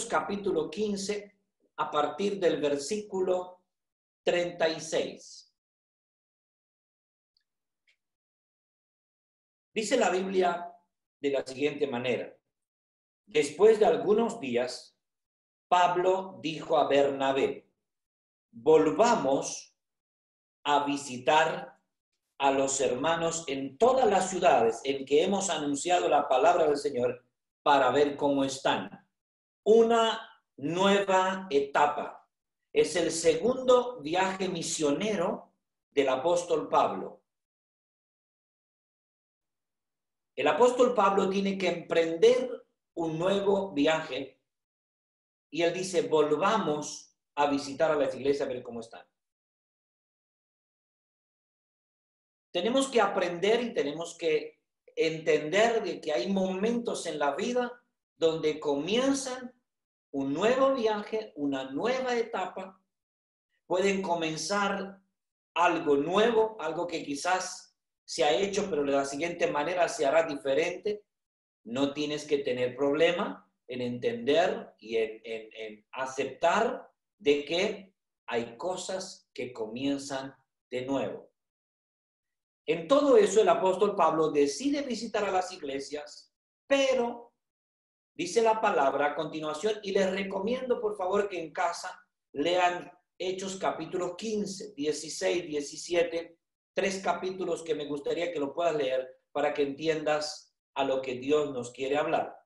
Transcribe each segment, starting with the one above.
capítulo 15 a partir del versículo 36. Dice la Biblia de la siguiente manera: después de algunos días, Pablo dijo a Bernabé: volvamos a visitar a los hermanos en todas las ciudades en que hemos anunciado la palabra del Señor para ver cómo están. Una nueva etapa. Es el segundo viaje misionero del apóstol Pablo. El apóstol Pablo tiene que emprender un nuevo viaje y él dice: volvamos a visitar a las iglesias a ver cómo están. Tenemos que aprender y tenemos que entender de que hay momentos en la vida donde comienzan un nuevo viaje, una nueva etapa. Pueden comenzar algo nuevo, algo que quizás se ha hecho, pero de la siguiente manera se hará diferente. No tienes que tener problema en entender y en aceptar de que hay cosas que comienzan de nuevo. En todo eso, el apóstol Pablo decide visitar a las iglesias, pero dice la palabra a continuación, y les recomiendo por favor que en casa lean Hechos capítulos 15, 16, 17, 3 capítulos que me gustaría que lo puedas leer para que entiendas a lo que Dios nos quiere hablar.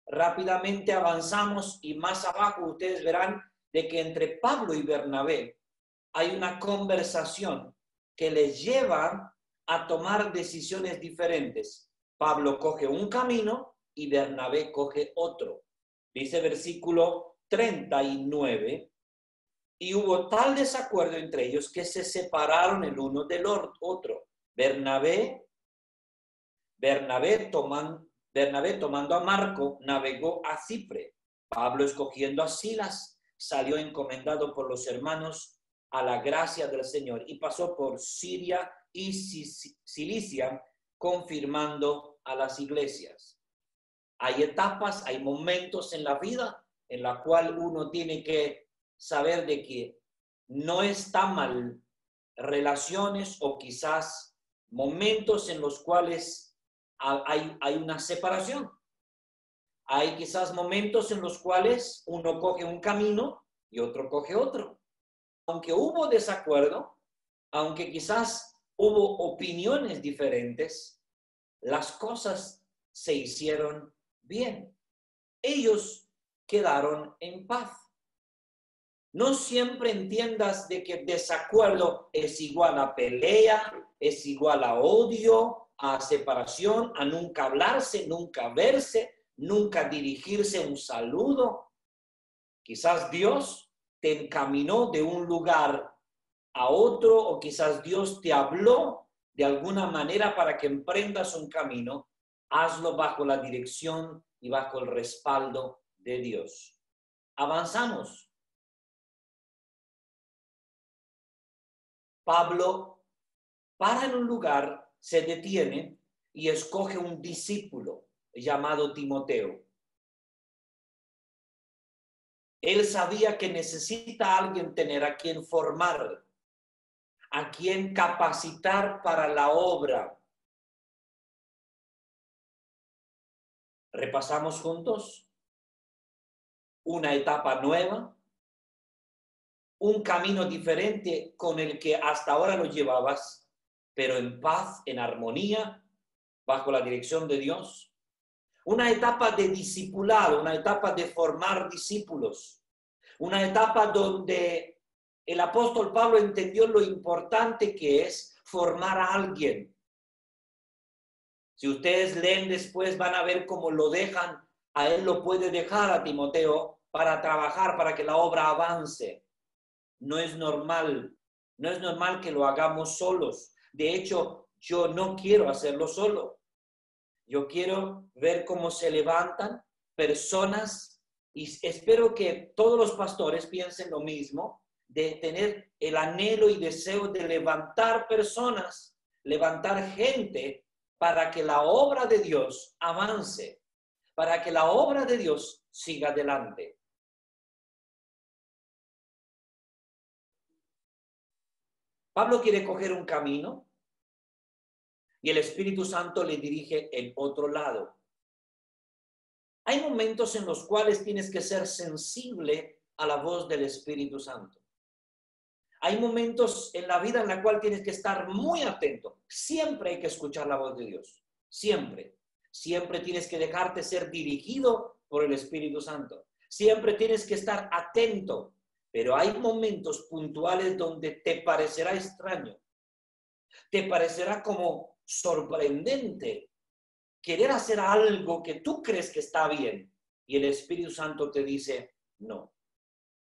Rápidamente avanzamos y más abajo ustedes verán de que entre Pablo y Bernabé hay una conversación que les lleva a tomar decisiones diferentes. Pablo coge un camino y Bernabé coge otro. Dice versículo 39, y hubo tal desacuerdo entre ellos que se separaron el uno del otro. Bernabé tomando a Marco, navegó a Chipre. Pablo, escogiendo a Silas, salió encomendado por los hermanos a la gracia del Señor y pasó por Siria y Cilicia, confirmando a las iglesias. Hay etapas, hay momentos en la vida en la cual uno tiene que saber de que no está mal relaciones o quizás momentos en los cuales hay una separación. Hay quizás momentos en los cuales uno coge un camino y otro coge otro. Aunque hubo desacuerdo, aunque quizás hubo opiniones diferentes, las cosas se hicieron bien. Ellos quedaron en paz. No siempre entiendas de que desacuerdo es igual a pelea, es igual a odio, a separación, a nunca hablarse, nunca verse, nunca dirigirse un saludo. Quizás Dios te encaminó de un lugar a otro, o quizás Dios te habló de alguna manera para que emprendas un camino. Hazlo bajo la dirección y bajo el respaldo de Dios. Avanzamos. Pablo para en un lugar, se detiene y escoge un discípulo llamado Timoteo. Él sabía que necesita a alguien tener a quien formar, a quien capacitar para la obra. Repasamos juntos una etapa nueva, un camino diferente con el que hasta ahora lo llevabas, pero en paz, en armonía, bajo la dirección de Dios. Una etapa de discipulado, una etapa de formar discípulos, una etapa donde el apóstol Pablo entendió lo importante que es formar a alguien. Si ustedes leen después van a ver cómo lo dejan, a él lo puede dejar a Timoteo para trabajar, para que la obra avance. No es normal que lo hagamos solos. De hecho, yo no quiero hacerlo solo. Yo quiero ver cómo se levantan personas, y espero que todos los pastores piensen lo mismo, de tener el anhelo y deseo de levantar personas, levantar gente para que la obra de Dios avance, para que la obra de Dios siga adelante. Pablo quiere coger un camino y el Espíritu Santo le dirige el otro lado. Hay momentos en los cuales tienes que ser sensible a la voz del Espíritu Santo. Hay momentos en la vida en la cual tienes que estar muy atento. Siempre hay que escuchar la voz de Dios. Siempre. Siempre tienes que dejarte ser dirigido por el Espíritu Santo. Siempre tienes que estar atento. Pero hay momentos puntuales donde te parecerá extraño. Te parecerá como sorprendente querer hacer algo que tú crees que está bien. Y el Espíritu Santo te dice, no.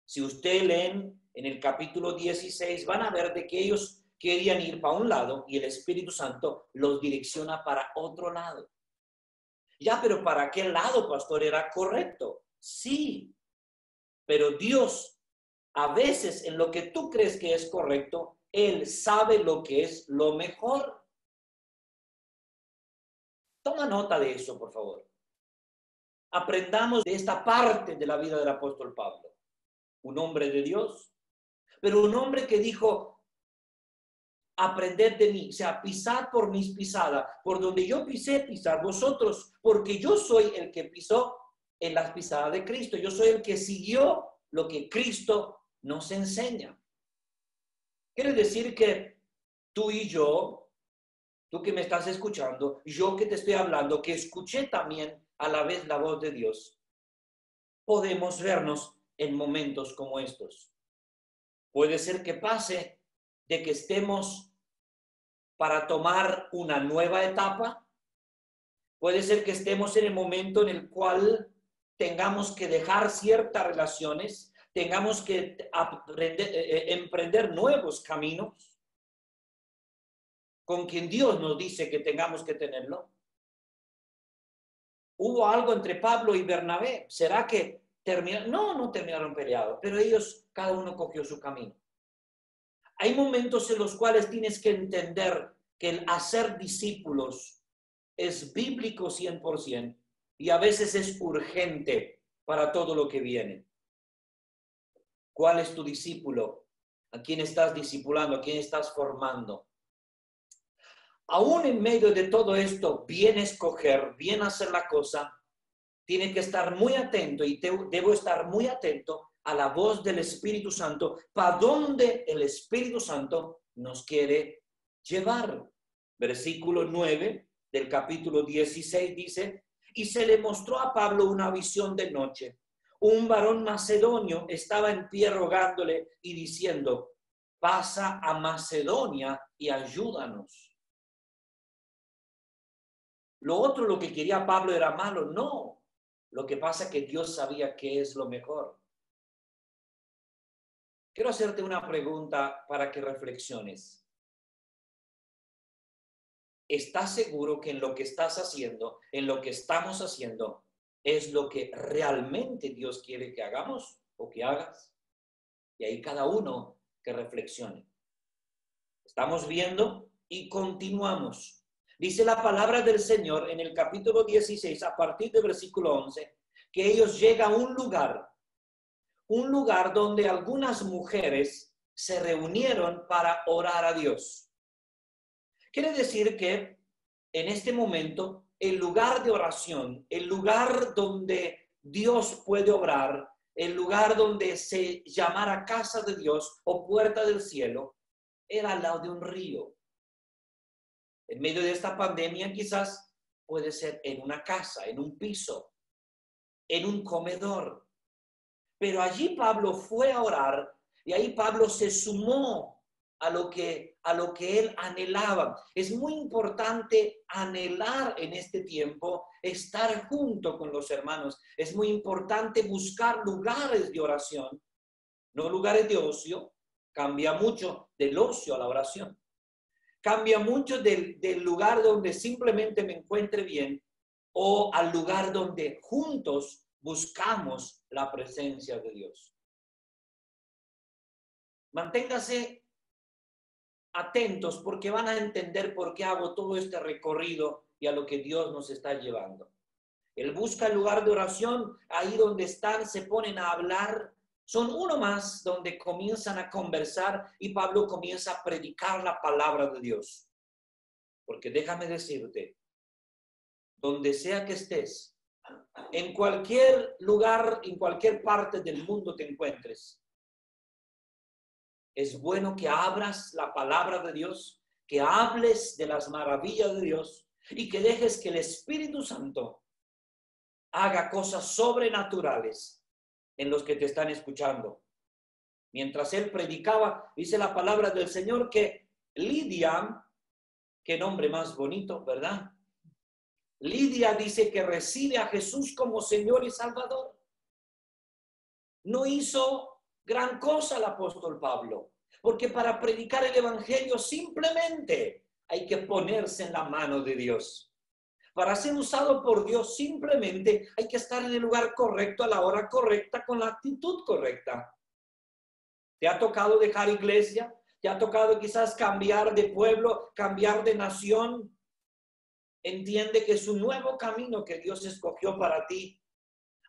Si ustedes leen en el capítulo 16, van a ver de que ellos querían ir para un lado y el Espíritu Santo los direcciona para otro lado. Ya, pero ¿para qué lado, pastor? ¿Era correcto? Sí, pero Dios, a veces en lo que tú crees que es correcto, Él sabe lo que es lo mejor. Toma nota de eso, por favor. Aprendamos de esta parte de la vida del apóstol Pablo. Un hombre de Dios, pero un hombre que dijo, aprended de mí, o sea, pisad por mis pisadas, por donde yo pisé, pisad vosotros, porque yo soy el que pisó en las pisadas de Cristo, yo soy el que siguió lo que Cristo nos enseña. Quiere decir que tú y yo, tú que me estás escuchando, yo que te estoy hablando, que escuché también a la vez la voz de Dios, podemos vernos en momentos como estos. Puede ser que pase de que estemos para tomar una nueva etapa. Puede ser que estemos en el momento en el cual tengamos que dejar ciertas relaciones, tengamos que emprender nuevos caminos con quien Dios nos dice que tengamos que tenerlo. Hubo algo entre Pablo y Bernabé. ¿Será que terminaron? No terminaron peleados, pero ellos, cada uno cogió su camino. Hay momentos en los cuales tienes que entender que el hacer discípulos es bíblico 100% y a veces es urgente para todo lo que viene. ¿Cuál es tu discípulo? ¿A quién estás discipulando? ¿A quién estás formando? Aún en medio de todo esto, bien escoger, bien hacer la cosa, tiene que estar muy atento y debo estar muy atento a la voz del Espíritu Santo, para donde el Espíritu Santo nos quiere llevar. Versículo 9 del capítulo 16 dice, y se le mostró a Pablo una visión de noche. Un varón macedonio estaba en pie rogándole y diciendo, pasa a Macedonia y ayúdanos. Lo que quería Pablo era malo, no. Lo que pasa es que Dios sabía qué es lo mejor. Quiero hacerte una pregunta para que reflexiones. ¿Estás seguro que en lo que estás haciendo, en lo que estamos haciendo, es lo que realmente Dios quiere que hagamos o que hagas? Y ahí cada uno que reflexione. Estamos viendo y continuamos. Dice la palabra del Señor en el capítulo 16, a partir del versículo 11, que ellos llegan a un lugar donde algunas mujeres se reunieron para orar a Dios. Quiere decir que en este momento el lugar de oración, el lugar donde Dios puede obrar, el lugar donde se llamara casa de Dios o puerta del cielo, era al lado de un río. En medio de esta pandemia quizás puede ser en una casa, en un piso, en un comedor. Pero allí Pablo fue a orar y ahí Pablo se sumó a lo que él anhelaba. Es muy importante anhelar en este tiempo, estar junto con los hermanos. Es muy importante buscar lugares de oración, no lugares de ocio. Cambia mucho del ocio a la oración. Cambia mucho del lugar donde simplemente me encuentre bien o al lugar donde juntos buscamos la presencia de Dios. Manténgase atentos porque van a entender por qué hago todo este recorrido y a lo que Dios nos está llevando. Él busca el lugar de oración, ahí donde están, se ponen a hablar Son uno más donde comienzan a conversar y Pablo comienza a predicar la palabra de Dios. Porque déjame decirte, donde sea que estés, en cualquier lugar, en cualquier parte del mundo te encuentres, es bueno que abras la palabra de Dios, que hables de las maravillas de Dios y que dejes que el Espíritu Santo haga cosas sobrenaturales en los que te están escuchando. Mientras él predicaba, dice la palabra del Señor que Lidia, qué nombre más bonito, ¿verdad? Lidia dice que recibe a Jesús como Señor y Salvador. No hizo gran cosa el apóstol Pablo, porque para predicar el evangelio simplemente hay que ponerse en la mano de Dios. Para ser usado por Dios simplemente hay que estar en el lugar correcto, a la hora correcta, con la actitud correcta. ¿Te ha tocado dejar iglesia? ¿Te ha tocado quizás cambiar de pueblo, cambiar de nación? Entiende que es un nuevo camino que Dios escogió para ti.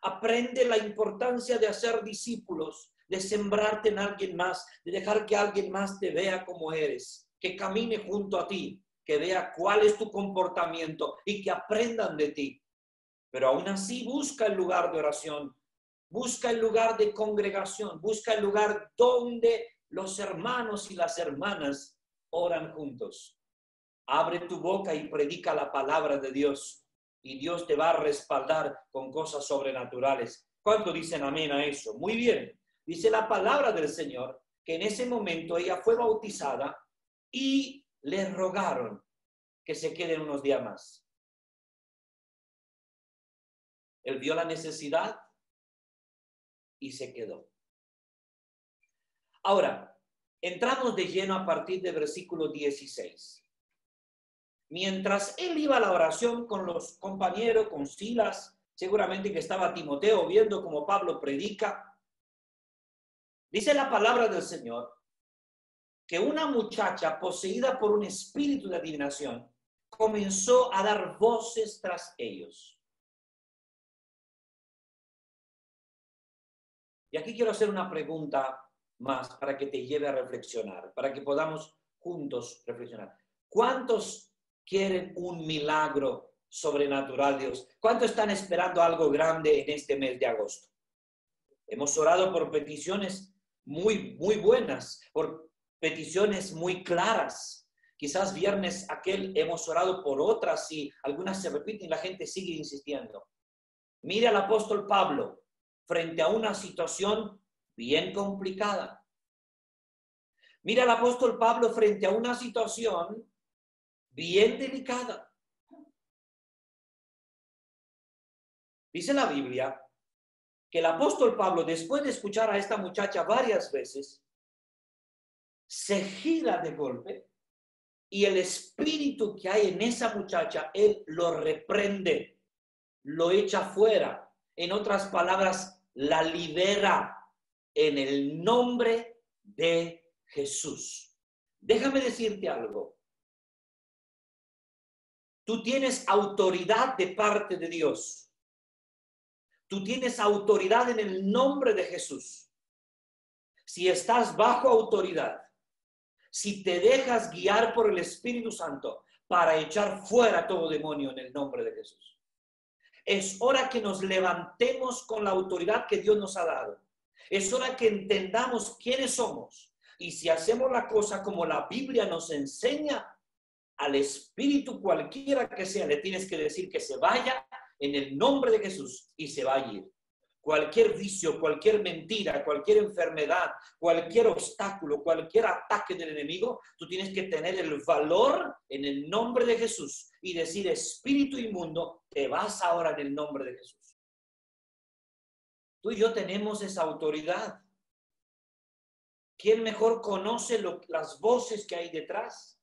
Aprende la importancia de hacer discípulos, de sembrarte en alguien más, de dejar que alguien más te vea como eres, que camine junto a ti, que vea cuál es tu comportamiento y que aprendan de ti. Pero aún así busca el lugar de oración, busca el lugar de congregación, busca el lugar donde los hermanos y las hermanas oran juntos. Abre tu boca y predica la palabra de Dios y Dios te va a respaldar con cosas sobrenaturales. ¿Cuánto dicen amén a eso? Muy bien. Dice la palabra del Señor que en ese momento ella fue bautizada y le rogaron que se queden unos días más. Él vio la necesidad y se quedó. Ahora, entramos de lleno a partir del versículo 16. Mientras él iba a la oración con los compañeros, con Silas, seguramente que estaba Timoteo viendo cómo Pablo predica, dice la palabra del Señor que una muchacha poseída por un espíritu de adivinación comenzó a dar voces tras ellos. Y aquí quiero hacer una pregunta más para que te lleve a reflexionar, para que podamos juntos reflexionar. ¿Cuántos quieren un milagro sobrenatural, Dios? ¿Cuántos están esperando algo grande en este mes de agosto? Hemos orado por peticiones muy buenas, por peticiones muy claras. Quizás viernes aquel hemos orado por otras y algunas se repiten y la gente sigue insistiendo. Mire al apóstol Pablo frente a una situación bien complicada. Mira al apóstol Pablo frente a una situación bien delicada. Dice la Biblia que el apóstol Pablo, después de escuchar a esta muchacha varias veces, se gira de golpe y el espíritu que hay en esa muchacha, él lo reprende, lo echa fuera. En otras palabras, la libera en el nombre de Jesús. Déjame decirte algo. Tú tienes autoridad de parte de Dios. Tú tienes autoridad en el nombre de Jesús. Si estás bajo autoridad, si te dejas guiar por el Espíritu Santo para echar fuera todo demonio en el nombre de Jesús. Es hora que nos levantemos con la autoridad que Dios nos ha dado. Es hora que entendamos quiénes somos. Y si hacemos la cosa como la Biblia nos enseña, al espíritu cualquiera que sea, le tienes que decir que se vaya en el nombre de Jesús y se va a ir. Cualquier vicio, cualquier mentira, cualquier enfermedad, cualquier obstáculo, cualquier ataque del enemigo, tú tienes que tener el valor en el nombre de Jesús y decir, espíritu inmundo, te vas ahora en el nombre de Jesús. Tú y yo tenemos esa autoridad. ¿Quién mejor conoce las voces que hay detrás?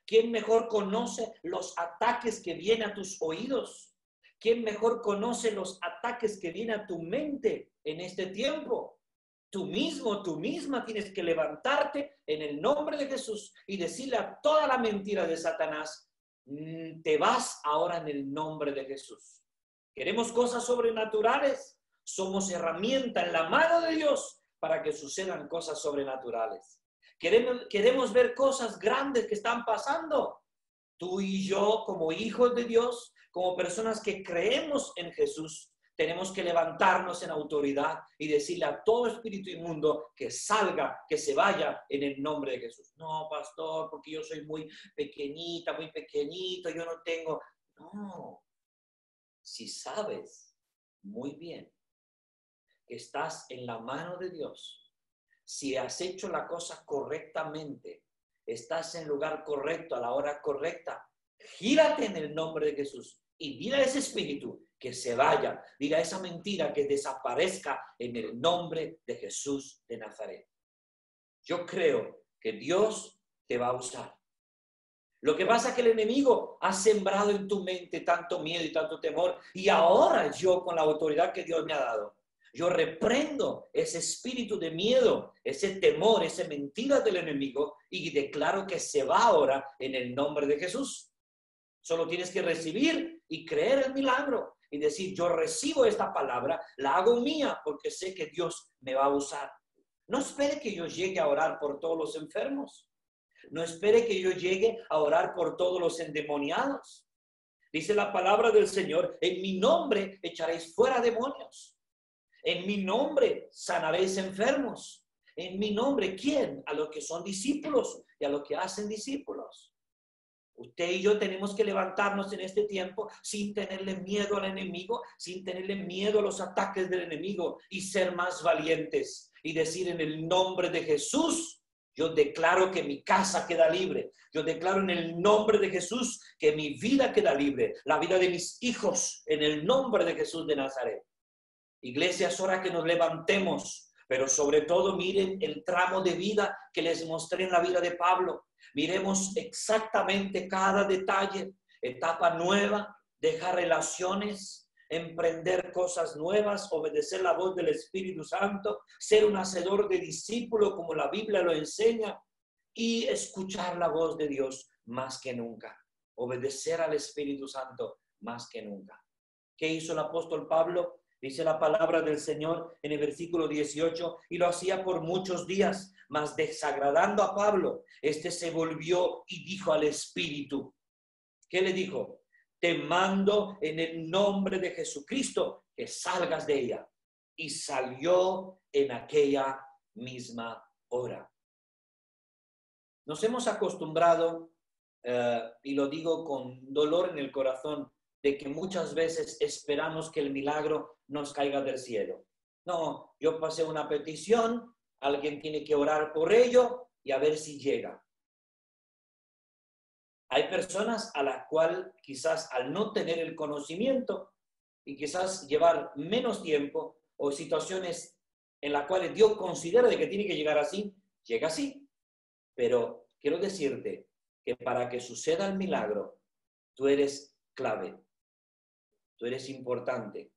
¿Quién mejor conoce los ataques que vienen a tus oídos? ¿Quién mejor conoce los ataques que vienen a tu mente en este tiempo? Tú mismo, tú misma tienes que levantarte en el nombre de Jesús y decirle a toda la mentira de Satanás, te vas ahora en el nombre de Jesús. ¿Queremos cosas sobrenaturales? Somos herramienta en la mano de Dios para que sucedan cosas sobrenaturales. Queremos ver cosas grandes que están pasando. Tú y yo, como hijos de Dios, como personas que creemos en Jesús, tenemos que levantarnos en autoridad y decirle a todo espíritu inmundo que salga, que se vaya en el nombre de Jesús. No, pastor, porque yo soy muy pequeñita, muy pequeñito, yo no tengo... No, si sabes muy bien que estás en la mano de Dios, si has hecho la cosa correctamente, estás en el lugar correcto, a la hora correcta, gírate en el nombre de Jesús y dile a ese espíritu que se vaya, dile a esa mentira que desaparezca en el nombre de Jesús de Nazaret. Yo creo que Dios te va a usar. Lo que pasa es que el enemigo ha sembrado en tu mente tanto miedo y tanto temor, y ahora yo, con la autoridad que Dios me ha dado, yo reprendo ese espíritu de miedo, ese temor, esa mentira del enemigo, y declaro que se va ahora en el nombre de Jesús. Solo tienes que recibir y creer el milagro y decir, yo recibo esta palabra, la hago mía porque sé que Dios me va a usar. No espere que yo llegue a orar por todos los enfermos. No espere que yo llegue a orar por todos los endemoniados. Dice la palabra del Señor, en mi nombre echaréis fuera demonios. En mi nombre sanaréis enfermos. En mi nombre, ¿quién? A los que son discípulos y a los que hacen discípulos. Usted y yo tenemos que levantarnos en este tiempo sin tenerle miedo al enemigo, sin tenerle miedo a los ataques del enemigo y ser más valientes y decir en el nombre de Jesús, yo declaro que mi casa queda libre. Yo declaro en el nombre de Jesús que mi vida queda libre, la vida de mis hijos en el nombre de Jesús de Nazaret. Iglesia, es hora que nos levantemos, pero sobre todo miren el tramo de vida que les mostré en la vida de Pablo. Miremos exactamente cada detalle, etapa nueva, dejar relaciones, emprender cosas nuevas, obedecer la voz del Espíritu Santo, ser un hacedor de discípulo como la Biblia lo enseña y escuchar la voz de Dios más que nunca, obedecer al Espíritu Santo más que nunca. ¿Qué hizo el apóstol Pablo? Dice la palabra del Señor en el versículo 18, y lo hacía por muchos días, mas desagradando a Pablo, este se volvió y dijo al Espíritu. ¿Qué le dijo? Te mando en el nombre de Jesucristo que salgas de ella. Y salió en aquella misma hora. Nos hemos acostumbrado, y lo digo con dolor en el corazón, de que muchas veces esperamos que el milagro nos caiga del cielo. No, yo pasé una petición, alguien tiene que orar por ello y a ver si llega. Hay personas a las cuales quizás al no tener el conocimiento y quizás llevar menos tiempo o situaciones en las cuales Dios considera de que tiene que llegar así, llega así. Pero quiero decirte que para que suceda el milagro, tú eres clave. Tú eres importante.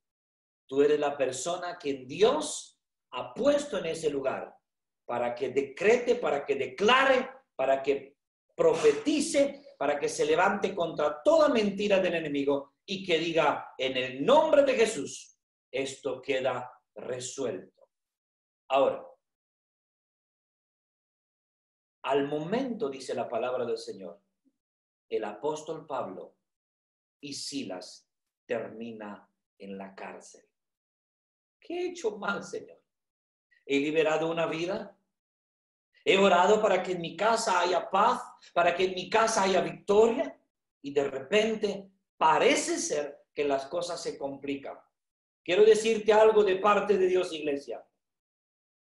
Tú eres la persona que Dios ha puesto en ese lugar para que decrete, para que declare, para que profetice, para que se levante contra toda mentira del enemigo y que diga, en el nombre de Jesús, esto queda resuelto. Ahora, al momento, dice la palabra del Señor, el apóstol Pablo y Silas termina en la cárcel. ¿Qué he hecho mal, Señor? ¿He liberado una vida? ¿He orado para que en mi casa haya paz? ¿Para que en mi casa haya victoria? Y de repente parece ser que las cosas se complican. Quiero decirte algo de parte de Dios, iglesia.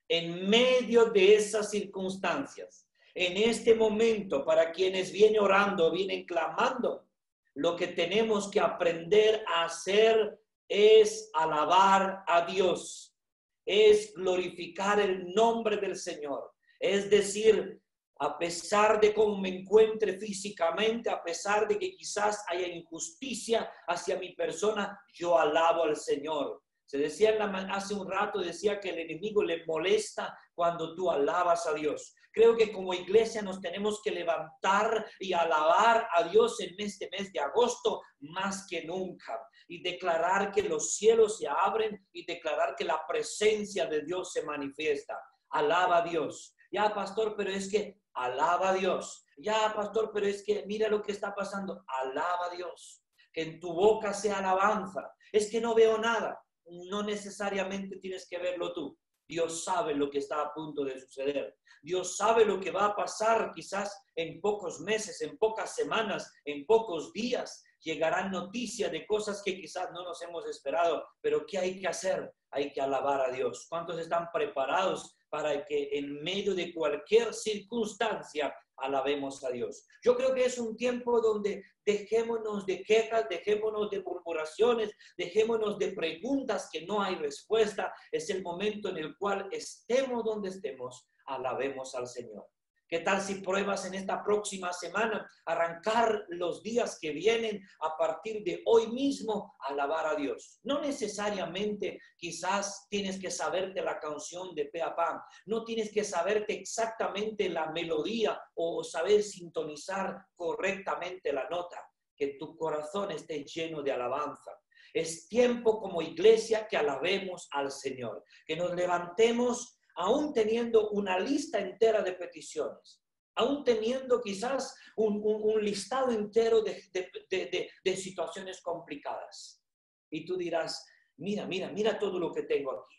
En medio de esas circunstancias, en este momento, para quienes vienen orando, vienen clamando, lo que tenemos que aprender a hacer es alabar a Dios, es glorificar el nombre del Señor. Es decir, a pesar de cómo me encuentre físicamente, a pesar de que quizás haya injusticia hacia mi persona, yo alabo al Señor. Se decía hace un rato, decía que el enemigo le molesta cuando tú alabas a Dios. Creo que como iglesia nos tenemos que levantar y alabar a Dios en este mes de agosto más que nunca. y declarar que los cielos se abren y declarar que la presencia de Dios se manifiesta. Alaba a Dios. Ya, pastor, pero es que alaba a Dios. Ya, pastor, pero es que mira lo que está pasando. Alaba a Dios. Que en tu boca sea alabanza. Es que no veo nada. No necesariamente tienes que verlo tú. Dios sabe lo que está a punto de suceder. Dios sabe lo que va a pasar quizás en pocos meses, en pocas semanas, en pocos días. Llegarán noticias de cosas que quizás no nos hemos esperado. Pero ¿qué hay que hacer? Hay que alabar a Dios. ¿Cuántos están preparados para que en medio de cualquier circunstancia alabemos a Dios? Yo creo que es un tiempo donde dejémonos de quejas, dejémonos de murmuraciones, dejémonos de preguntas que no hay respuesta. Es el momento en el cual estemos donde estemos, alabemos al Señor. ¿Qué tal si pruebas en esta próxima semana arrancar los días que vienen a partir de hoy mismo a alabar a Dios? No necesariamente quizás tienes que saberte la canción de pe a pa, no tienes que saberte exactamente la melodía o saber sintonizar correctamente la nota, que tu corazón esté lleno de alabanza. Es tiempo como iglesia que alabemos al Señor, que nos levantemos aún teniendo una lista entera de peticiones, aún teniendo quizás un listado entero de situaciones complicadas. Y tú dirás, mira todo lo que tengo aquí,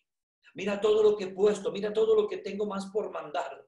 mira todo lo que he puesto, mira todo lo que tengo más por mandar.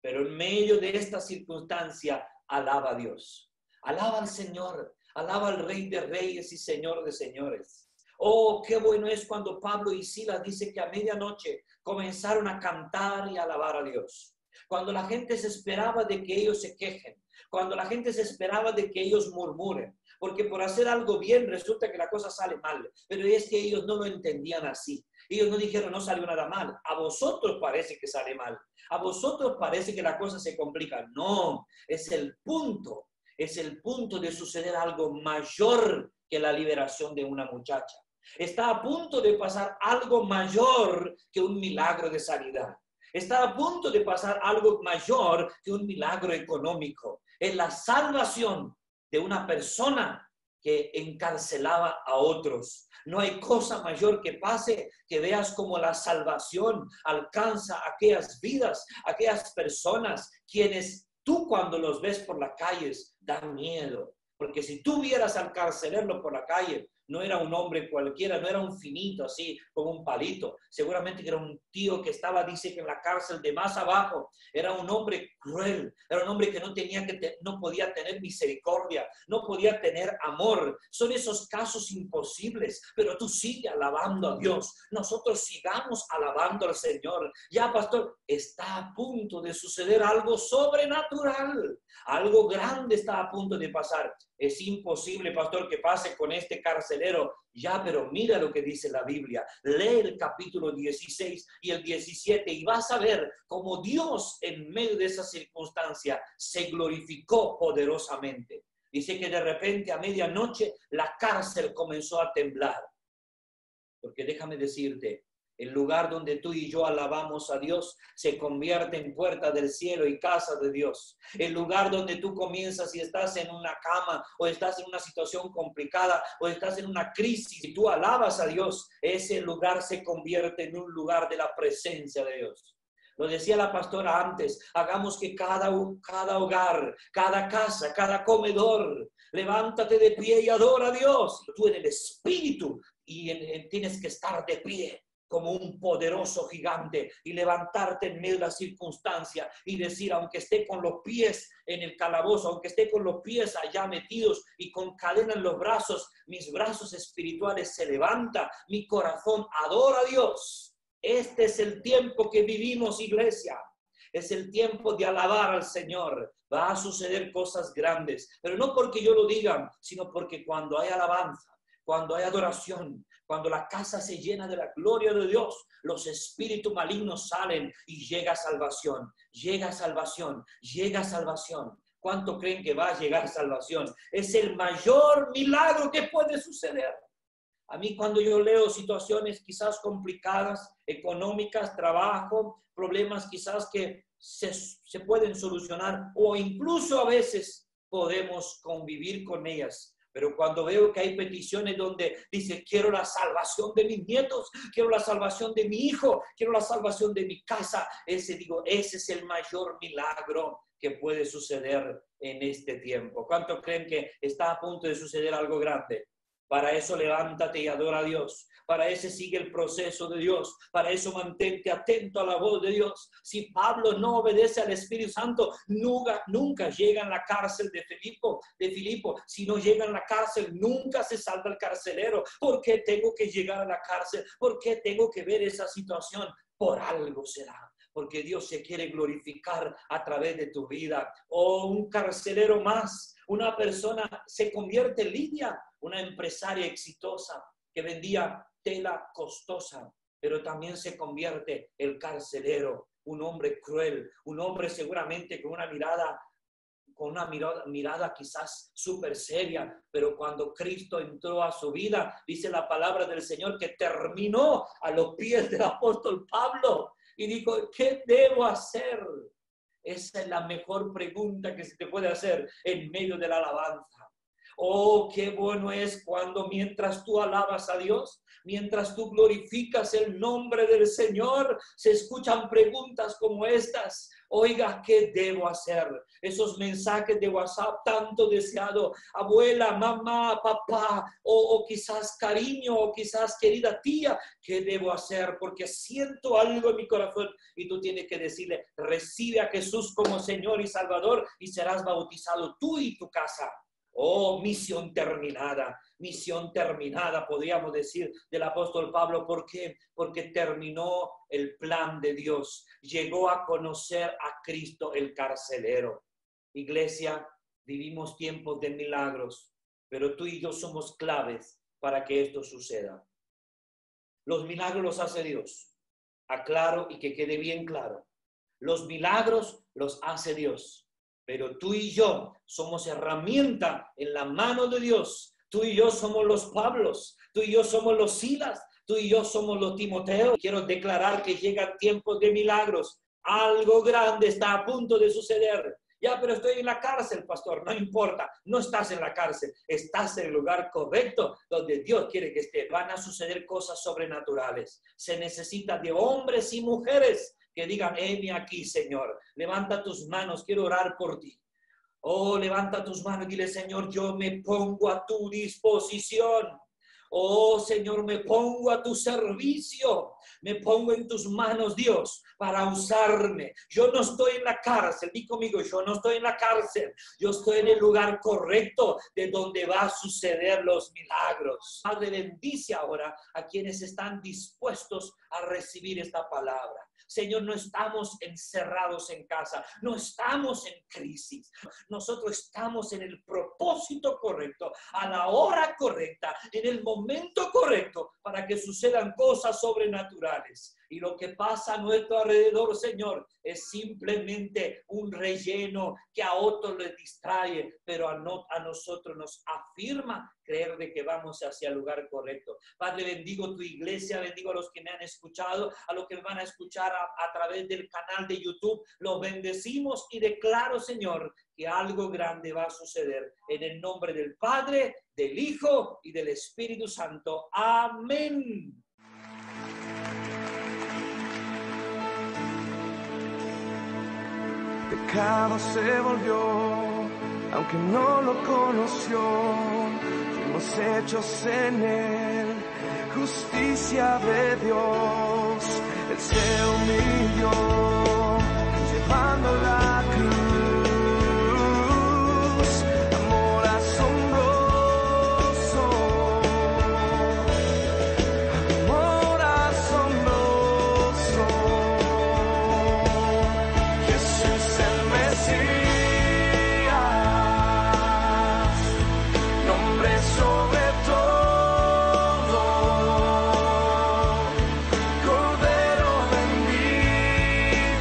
Pero en medio de esta circunstancia, alaba a Dios, alaba al Señor, alaba al Rey de Reyes y Señor de Señores. Oh, qué bueno es cuando Pablo y Silas dice que a medianoche comenzaron a cantar y a alabar a Dios. Cuando la gente se esperaba de que ellos se quejen, cuando la gente se esperaba de que ellos murmuren, porque por hacer algo bien resulta que la cosa sale mal, pero es que ellos no lo entendían así. Ellos no dijeron, no salió nada mal, a vosotros parece que sale mal, a vosotros parece que la cosa se complica. No, es el punto de suceder algo mayor que la liberación de una muchacha. Está a punto de pasar algo mayor que un milagro de sanidad. Está a punto de pasar algo mayor que un milagro económico. Es la salvación de una persona que encarcelaba a otros. No hay cosa mayor que pase que veas como la salvación alcanza a aquellas vidas, a aquellas personas quienes tú cuando los ves por las calles dan miedo. Porque si tú vieras al carcelero por la calle, no era un hombre cualquiera, no era un finito así, como un palito. Seguramente que era un tío que estaba, dice que en la cárcel de más abajo. Era un hombre cruel, era un hombre que no podía tener misericordia, no podía tener amor. Son esos casos imposibles, pero tú sigue alabando a Dios. Nosotros sigamos alabando al Señor. Ya, pastor, está a punto de suceder algo sobrenatural. Algo grande está a punto de pasar. Es imposible, pastor, que pase con este carcelero. Ya, pero mira lo que dice la Biblia. Lee el capítulo 16 y el 17 y vas a ver cómo Dios en medio de esa circunstancia se glorificó poderosamente. Dice que de repente a medianoche la cárcel comenzó a temblar. Porque déjame decirte, el lugar donde tú y yo alabamos a Dios se convierte en puerta del cielo y casa de Dios. El lugar donde tú comienzas y estás en una cama o estás en una situación complicada o estás en una crisis y tú alabas a Dios, ese lugar se convierte en un lugar de la presencia de Dios. Lo decía la pastora antes, hagamos que cada hogar, cada casa, cada comedor, levántate de pie y adora a Dios. Tú en el espíritu y tienes que estar de pie como un poderoso gigante y levantarte en medio de la circunstancia y decir, aunque esté con los pies en el calabozo, aunque esté con los pies allá metidos y con cadena en los brazos, mis brazos espirituales se levantan, mi corazón adora a Dios. Este es el tiempo que vivimos, iglesia. Es el tiempo de alabar al Señor. Va a suceder cosas grandes, pero no porque yo lo diga, sino porque cuando hay alabanza, cuando hay adoración, cuando la casa se llena de la gloria de Dios, los espíritus malignos salen y llega salvación, llega salvación, llega salvación. ¿Cuánto creen que va a llegar salvación? Es el mayor milagro que puede suceder. A mí cuando yo leo situaciones quizás complicadas, económicas, trabajo, problemas quizás que se pueden solucionar o incluso a veces podemos convivir con ellas. Pero cuando veo que hay peticiones donde dice, quiero la salvación de mis nietos, quiero la salvación de mi hijo, quiero la salvación de mi casa, ese es el mayor milagro que puede suceder en este tiempo. ¿Cuántos creen que está a punto de suceder algo grande? Para eso levántate y adora a Dios. Para eso sigue el proceso de Dios. Para eso mantente atento a la voz de Dios. Si Pablo no obedece al Espíritu Santo, nunca llega a la cárcel de Filipo. Si no llega a la cárcel, nunca se salva el carcelero. ¿Por qué tengo que llegar a la cárcel? ¿Por qué tengo que ver esa situación? Por algo será. Porque Dios se quiere glorificar a través de tu vida. O un carcelero más. Una persona se convierte en Lidia, una empresaria exitosa que vendía tela costosa, pero también se convierte el carcelero, un hombre cruel, un hombre seguramente con una mirada quizás súper seria, pero cuando Cristo entró a su vida, dice la palabra del Señor que terminó a los pies del apóstol Pablo y dijo, ¿qué debo hacer? Esa es la mejor pregunta que se te puede hacer en medio de la alabanza. Oh, qué bueno es cuando mientras tú alabas a Dios, mientras tú glorificas el nombre del Señor, se escuchan preguntas como estas. Oiga, ¿qué debo hacer? Esos mensajes de WhatsApp tanto deseado, abuela, mamá, papá, o quizás cariño, o quizás querida tía, ¿qué debo hacer? Porque siento algo en mi corazón y tú tienes que decirle, recibe a Jesús como Señor y Salvador y serás bautizado tú y tu casa. Oh, misión terminada, podríamos decir, del apóstol Pablo. ¿Por qué? Porque terminó el plan de Dios. Llegó a conocer a Cristo el carcelero. Iglesia, vivimos tiempos de milagros, pero tú y yo somos claves para que esto suceda. Los milagros los hace Dios. Aclaro y que quede bien claro. Los milagros los hace Dios. Pero tú y yo somos herramienta en la mano de Dios. Tú y yo somos los Pablos. Tú y yo somos los Silas. Tú y yo somos los Timoteos. Quiero declarar que llegan tiempos de milagros. Algo grande está a punto de suceder. Ya, pero estoy en la cárcel, pastor. No importa. No estás en la cárcel. Estás en el lugar correcto donde Dios quiere que estés. Van a suceder cosas sobrenaturales. Se necesita de hombres y mujeres que digan, heme aquí, Señor. Levanta tus manos, quiero orar por ti. Oh, levanta tus manos y dile, Señor, yo me pongo a tu disposición. Oh, Señor, me pongo a tu servicio. Me pongo en tus manos, Dios, para usarme. Yo no estoy en la cárcel. Di conmigo, yo no estoy en la cárcel. Yo estoy en el lugar correcto de donde va a suceder los milagros. Padre, bendice ahora a quienes están dispuestos a recibir esta palabra. Señor, no estamos encerrados en casa, no estamos en crisis. Nosotros estamos en el propósito correcto, a la hora correcta, en el momento correcto, para que sucedan cosas sobrenaturales. Y lo que pasa a nuestro alrededor, Señor, es simplemente un relleno que a otros les distrae, pero a nosotros nos afirma creer de que vamos hacia el lugar correcto. Padre, bendigo tu iglesia, bendigo a los que me han escuchado, a los que me van a escuchar a través del canal de YouTube. Los bendecimos y declaro, Señor, que algo grande va a suceder. En el nombre del Padre, del Hijo y del Espíritu Santo. Amén. Pecado se volvió, aunque no lo conoció, fuimos hechos en él, justicia de Dios. Él se humilló, llevando la cruz, amor asombroso, amor asombroso. Jesús el Mesías, nombre sobre todo, Cordero bendito.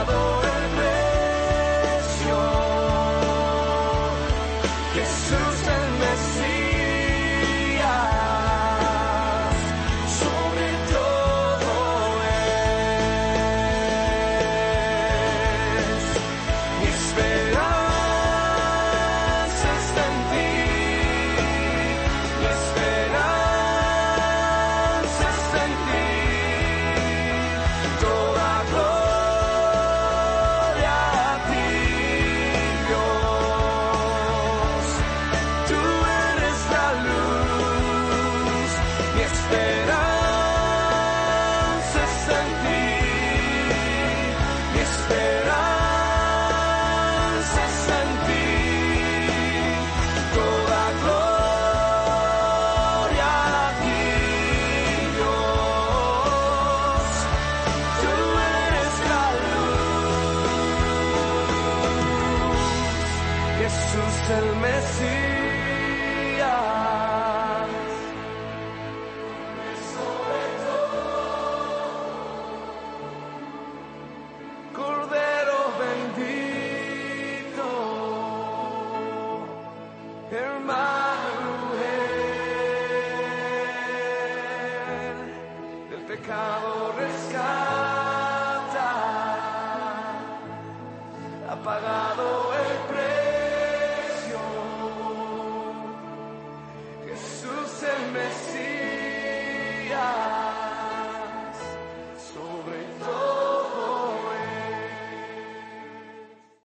pagado el precio. Jesús el Mesías, sobre todo es. Mi esperanza está en ti, mi esperanza está en ti. Toda gloria a ti, Dios. Tú eres la luz, mi esperanza está en ti, mi esperanza está en ti. Toda gloria a ti, Dios. Tú eres la luz, Jesús el Mesías. Cordero bendito, Emmanuel, del pecado rescata, ha pagado